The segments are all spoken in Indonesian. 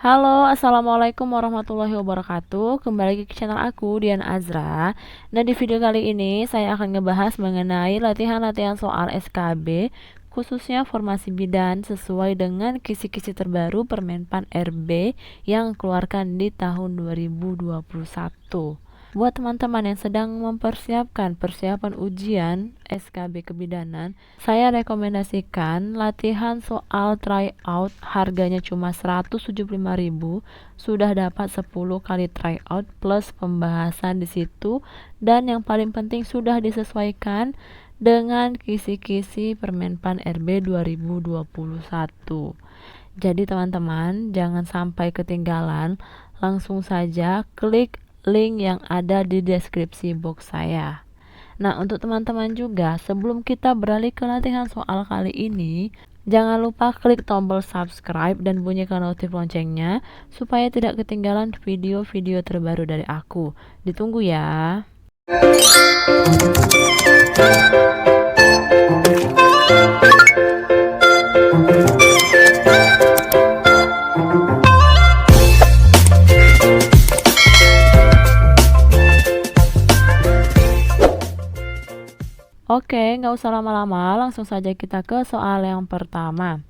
Halo, assalamualaikum warahmatullahi wabarakatuh. Kembali lagi ke channel aku, Dian Azra. Nah, di video kali ini saya akan ngebahas mengenai latihan-latihan soal SKB, khususnya formasi bidan sesuai dengan kisi-kisi terbaru Permenpan RB yang keluarkan di tahun 2021. Buat teman-teman yang sedang mempersiapkan persiapan ujian SKB Kebidanan, saya rekomendasikan latihan soal tryout, harganya cuma 175.000, sudah dapat 10 kali tryout plus pembahasan di situ, dan yang paling penting sudah disesuaikan dengan kisi-kisi Permenpan RB 2021. Jadi teman-teman jangan sampai ketinggalan, langsung saja klik link yang ada di deskripsi box saya. Nah, untuk teman-teman juga, sebelum kita beralih ke latihan soal kali ini, jangan lupa klik tombol subscribe dan bunyikan notif loncengnya supaya tidak ketinggalan video-video terbaru dari aku. Ditunggu ya. Oke, nggak usah lama-lama, langsung saja kita ke soal yang pertama.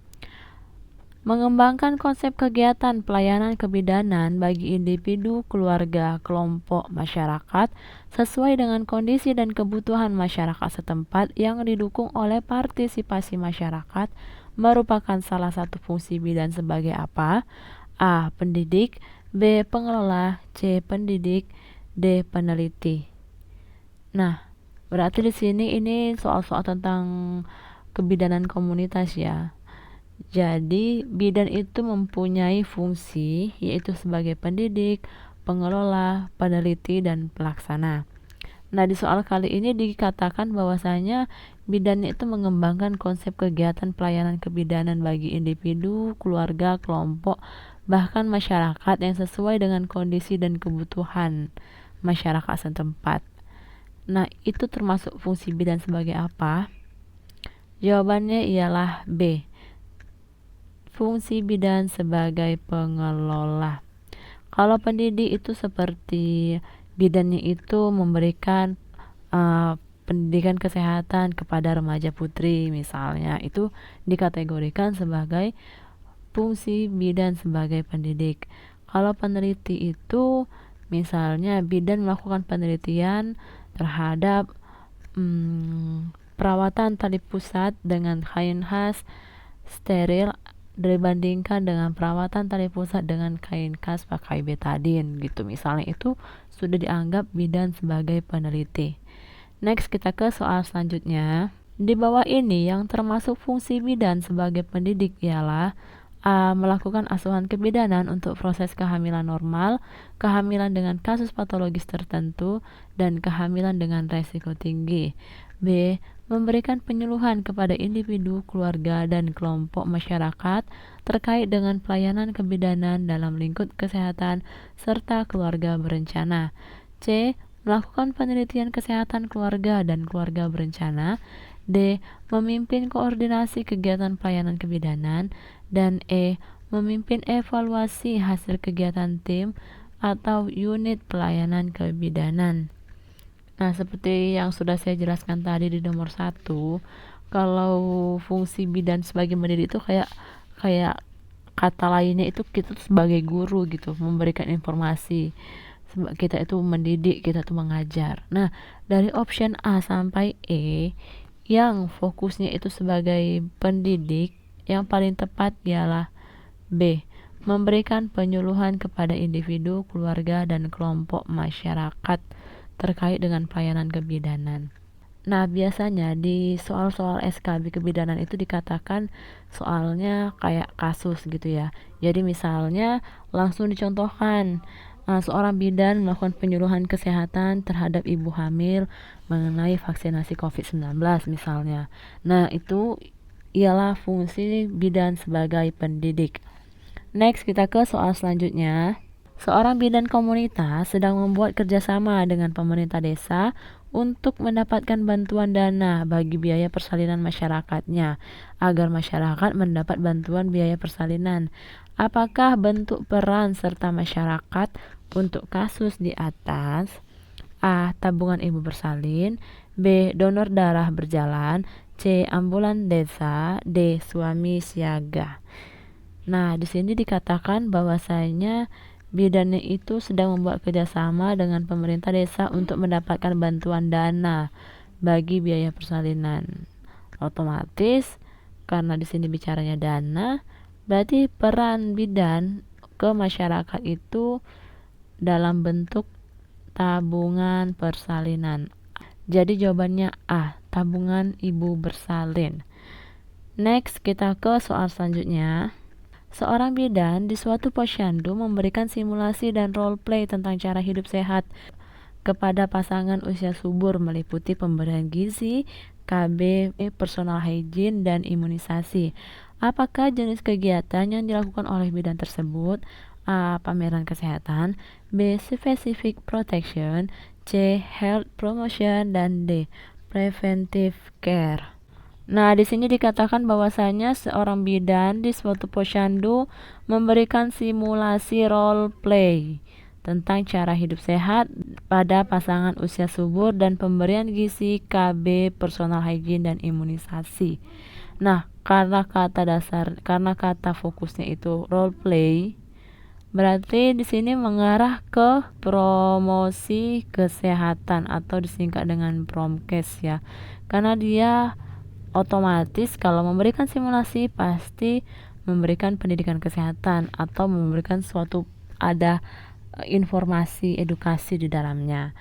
Mengembangkan konsep kegiatan pelayanan kebidanan bagi individu, keluarga, kelompok, masyarakat sesuai dengan kondisi dan kebutuhan masyarakat setempat yang didukung oleh partisipasi masyarakat merupakan salah satu fungsi bidan sebagai apa? A. Pendidik, B. Pengelola, C. Pendidik, D. Peneliti. Nah, berarti di sini ini soal-soal tentang kebidanan komunitas ya. Jadi, bidan itu mempunyai fungsi yaitu sebagai pendidik, pengelola, peneliti, dan pelaksana. Nah, di soal kali ini dikatakan bahwasanya bidan itu mengembangkan konsep kegiatan pelayanan kebidanan bagi individu, keluarga, kelompok, bahkan masyarakat yang sesuai dengan kondisi dan kebutuhan masyarakat setempat. Nah, itu termasuk fungsi bidan sebagai apa? Jawabannya ialah B. Fungsi bidan sebagai pengelola. Kalau pendidik itu seperti bidannya itu memberikan pendidikan kesehatan kepada remaja putri misalnya, itu dikategorikan sebagai fungsi bidan sebagai pendidik. Kalau peneliti itu misalnya bidan melakukan penelitian terhadap perawatan tali pusat dengan kain khas steril dibandingkan dengan perawatan tali pusat dengan kain khas pakai betadin gitu misalnya, itu sudah dianggap bidan sebagai peneliti. Next, kita ke soal selanjutnya. Di bawah ini yang termasuk fungsi bidan sebagai pendidik ialah A. Melakukan asuhan kebidanan untuk proses kehamilan normal, kehamilan dengan kasus patologis tertentu, dan kehamilan dengan resiko tinggi. B. Memberikan penyuluhan kepada individu, keluarga, dan kelompok masyarakat terkait dengan pelayanan kebidanan dalam lingkup kesehatan serta keluarga berencana. C. Melakukan penelitian kesehatan keluarga dan keluarga berencana. D. Memimpin koordinasi kegiatan pelayanan kebidanan. Dan E. Memimpin evaluasi hasil kegiatan tim atau unit pelayanan kebidanan. Nah, seperti yang sudah saya jelaskan tadi di nomor 1, kalau fungsi bidan sebagai mendidik itu kayak kata lainnya itu kita tuh sebagai guru gitu, memberikan informasi. Kita itu mendidik, kita tuh mengajar. Nah, dari option A sampai E yang fokusnya itu sebagai pendidik, yang paling tepat ialah B. Memberikan penyuluhan kepada individu, keluarga, dan kelompok masyarakat terkait dengan pelayanan kebidanan. Nah, biasanya di soal-soal SKB kebidanan itu dikatakan soalnya kayak kasus gitu ya. Jadi misalnya langsung dicontohkan seorang bidan melakukan penyuluhan kesehatan terhadap ibu hamil mengenai vaksinasi COVID-19 misalnya. Nah, itu ialah fungsi bidan sebagai pendidik. Next, kita ke soal selanjutnya. Seorang bidan komunitas sedang membuat kerjasama dengan pemerintah desa untuk mendapatkan bantuan dana bagi biaya persalinan masyarakatnya, agar masyarakat mendapat bantuan biaya persalinan. Apakah bentuk peran serta masyarakat untuk kasus di atas? A. Tabungan ibu bersalin. B. Donor darah berjalan. C. Ambulan desa. D. Suami siaga. Nah, di sini dikatakan bahwasanya bidannya itu sedang membuat kerjasama dengan pemerintah desa untuk mendapatkan bantuan dana bagi biaya persalinan. Otomatis karena di sini bicaranya dana, berarti peran bidan ke masyarakat itu dalam bentuk tabungan persalinan. Jadi jawabannya A, tabungan ibu bersalin. Next, kita ke soal selanjutnya. Seorang bidan di suatu posyandu memberikan simulasi dan role play tentang cara hidup sehat kepada pasangan usia subur meliputi pemberian gizi, KB, personal hygiene, dan imunisasi. Apakah jenis kegiatan yang dilakukan oleh bidan tersebut? A. Pameran kesehatan. B. Specific protection. C. Health promotion. Dan D. Preventive care. Nah, di sini dikatakan bahwasanya seorang bidan di suatu posyandu memberikan simulasi role play tentang cara hidup sehat pada pasangan usia subur dan pemberian gizi, KB, personal hygiene, dan imunisasi. Nah, karena kata fokusnya itu role play, berarti di sini mengarah ke promosi kesehatan atau disingkat dengan promkes ya. Karena dia otomatis kalau memberikan simulasi pasti memberikan pendidikan kesehatan atau memberikan suatu ada informasi edukasi di dalamnya.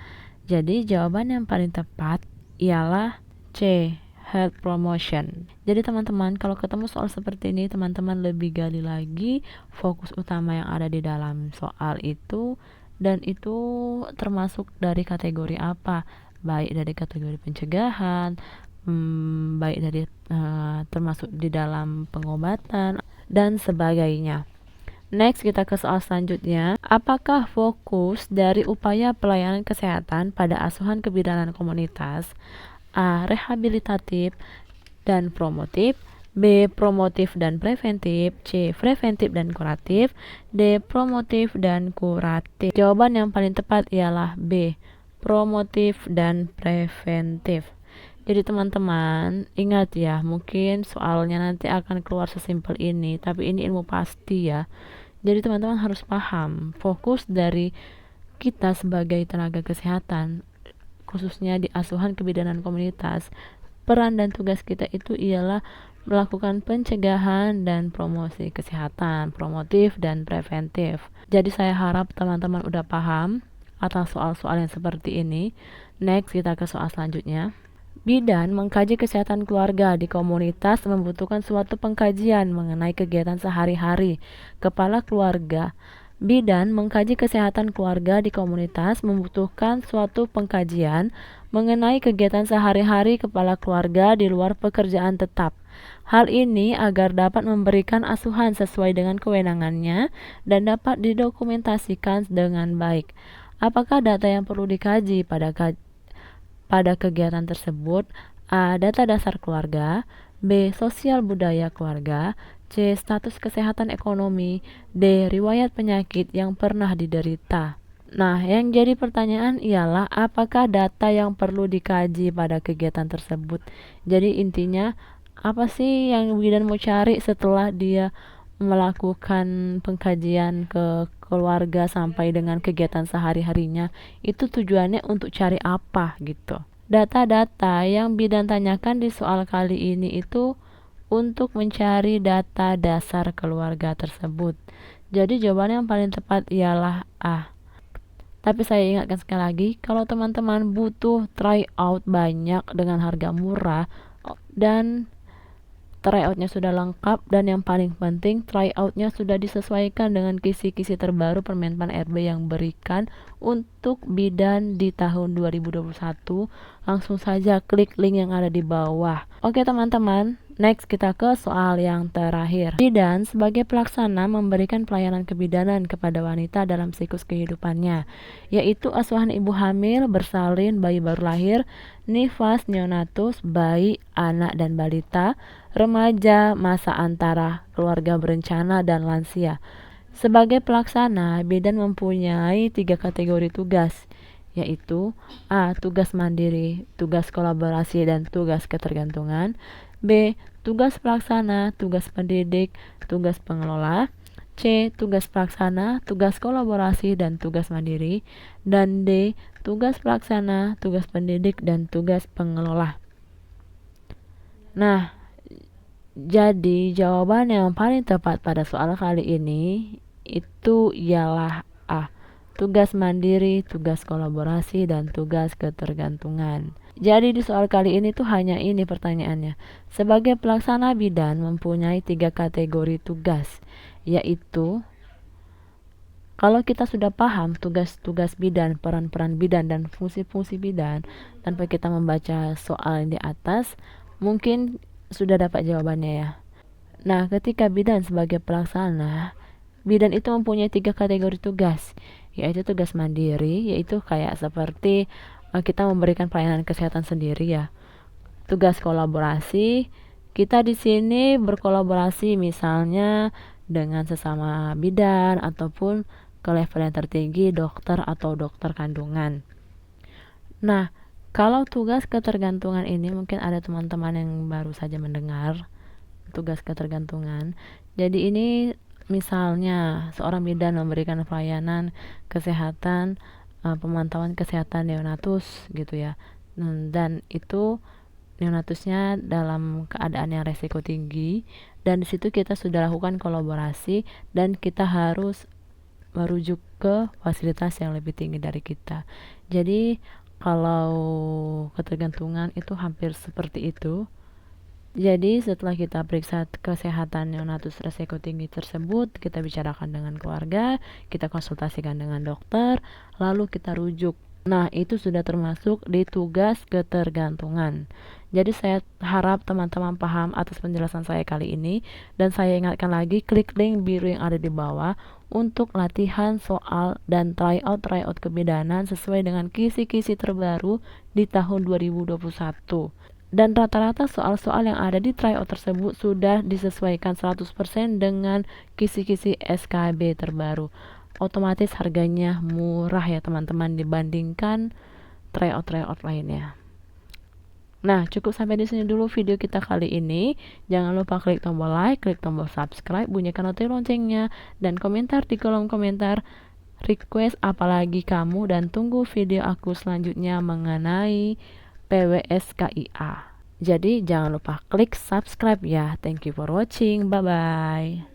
Jadi jawaban yang paling tepat ialah C, health promotion. Jadi teman-teman kalau ketemu soal seperti ini teman-teman lebih gali lagi fokus utama yang ada di dalam soal itu dan itu termasuk dari kategori apa, baik dari kategori pencegahan, baik dari termasuk di dalam pengobatan dan sebagainya. Next, kita ke soal selanjutnya. Apakah fokus dari upaya pelayanan kesehatan pada asuhan kebidanan komunitas A. Rehabilitatif dan promotif, B. Promotif dan preventif, C. Preventif dan kuratif, D. Promotif dan kuratif. Jawaban yang paling tepat ialah B. Promotif dan preventif. Jadi teman-teman ingat ya, mungkin soalnya nanti akan keluar sesimpel ini, tapi ini ilmu pasti ya. Jadi teman-teman harus paham fokus dari kita sebagai tenaga kesehatan, khususnya di asuhan kebidanan komunitas. Peran dan tugas kita itu ialah melakukan pencegahan dan promosi kesehatan, promotif dan preventif. Jadi saya harap teman-teman udah paham atas soal-soal yang seperti ini. Next, kita ke soal selanjutnya. Bidan mengkaji kesehatan keluarga di komunitas membutuhkan suatu pengkajian mengenai kegiatan sehari-hari kepala keluarga. Bidan mengkaji kesehatan keluarga di komunitas membutuhkan suatu pengkajian mengenai kegiatan sehari-hari kepala keluarga di luar pekerjaan tetap. Hal ini agar dapat memberikan asuhan sesuai dengan kewenangannya dan dapat didokumentasikan dengan baik. Apakah data yang perlu dikaji pada kegiatan tersebut? A. Data dasar keluarga. B. Sosial budaya keluarga. C. Status kesehatan ekonomi. D. Riwayat penyakit yang pernah diderita. Nah, yang jadi pertanyaan ialah apakah data yang perlu dikaji pada kegiatan tersebut. Jadi intinya apa sih yang bidan mau cari setelah dia melakukan pengkajian ke keluarga sampai dengan kegiatan sehari-harinya, itu tujuannya untuk cari apa gitu. Data-data yang bidan tanyakan di soal kali ini itu untuk mencari data dasar keluarga tersebut. Jadi jawaban yang paling tepat ialah A. Tapi saya ingatkan sekali lagi, kalau teman-teman butuh tryout banyak dengan harga murah dan tryoutnya sudah lengkap dan yang paling penting tryoutnya sudah disesuaikan dengan kisi-kisi terbaru Permenpan RB yang berikan untuk bidan di tahun 2021, langsung saja klik link yang ada di bawah. Oke teman-teman, Next, kita ke soal yang terakhir. Bidan sebagai pelaksana memberikan pelayanan kebidanan kepada wanita dalam siklus kehidupannya, yaitu asuhan ibu hamil, bersalin, bayi baru lahir, nifas, neonatus, bayi, anak dan balita, remaja, masa antara, keluarga berencana, dan lansia. Sebagai pelaksana, bidan mempunyai 3 kategori tugas, yaitu A. Tugas mandiri, tugas kolaborasi, dan tugas ketergantungan. B. Tugas pelaksana, tugas pendidik, tugas pengelola. C. Tugas pelaksana, tugas kolaborasi, dan tugas mandiri. Dan D. Tugas pelaksana, tugas pendidik, dan tugas pengelola. Nah, jadi jawaban yang paling tepat pada soal kali ini itu ialah A. Tugas mandiri, tugas kolaborasi, dan tugas ketergantungan. Jadi di soal kali ini tuh hanya ini pertanyaannya. Sebagai pelaksana bidan mempunyai 3 kategori tugas, yaitu kalau kita sudah paham tugas-tugas bidan, peran-peran bidan, dan fungsi-fungsi bidan tanpa kita membaca soal di atas, mungkin sudah dapat jawabannya ya. Nah, ketika bidan sebagai pelaksana, bidan itu mempunyai 3 kategori tugas, yaitu tugas mandiri, yaitu kayak seperti kita memberikan pelayanan kesehatan sendiri ya. Tugas kolaborasi, kita di sini berkolaborasi misalnya dengan sesama bidan ataupun ke level yang tertinggi dokter atau dokter kandungan. Nah, kalau tugas ketergantungan ini mungkin ada teman-teman yang baru saja mendengar tugas ketergantungan. Jadi ini misalnya seorang bidan memberikan pelayanan kesehatan, pemantauan kesehatan neonatus gitu ya. Dan itu neonatusnya dalam keadaan yang resiko tinggi, dan di situ kita sudah lakukan kolaborasi dan kita harus merujuk ke fasilitas yang lebih tinggi dari kita. Jadi kalau ketergantungan itu hampir seperti itu. Jadi setelah kita periksa kesehatan neonatus resiko tinggi tersebut, kita bicarakan dengan keluarga, kita konsultasikan dengan dokter, lalu kita rujuk. Nah, itu sudah termasuk di tugas ketergantungan. Jadi saya harap teman-teman paham atas penjelasan saya kali ini, dan saya ingatkan lagi, klik link biru yang ada di bawah untuk latihan soal dan tryout kebidanan sesuai dengan kisi-kisi terbaru di tahun 2021. Dan rata-rata soal-soal yang ada di tryout tersebut sudah disesuaikan 100% dengan kisi-kisi SKB terbaru. Otomatis harganya murah ya teman-teman dibandingkan tryout lainnya. Nah, cukup sampai di sini dulu video kita kali ini. Jangan lupa klik tombol like, klik tombol subscribe, bunyikan notif loncengnya, dan komentar di kolom komentar request apalagi kamu, dan tunggu video aku selanjutnya mengenai PWSKIA. Jadi jangan lupa klik subscribe ya. Thank you for watching. Bye bye.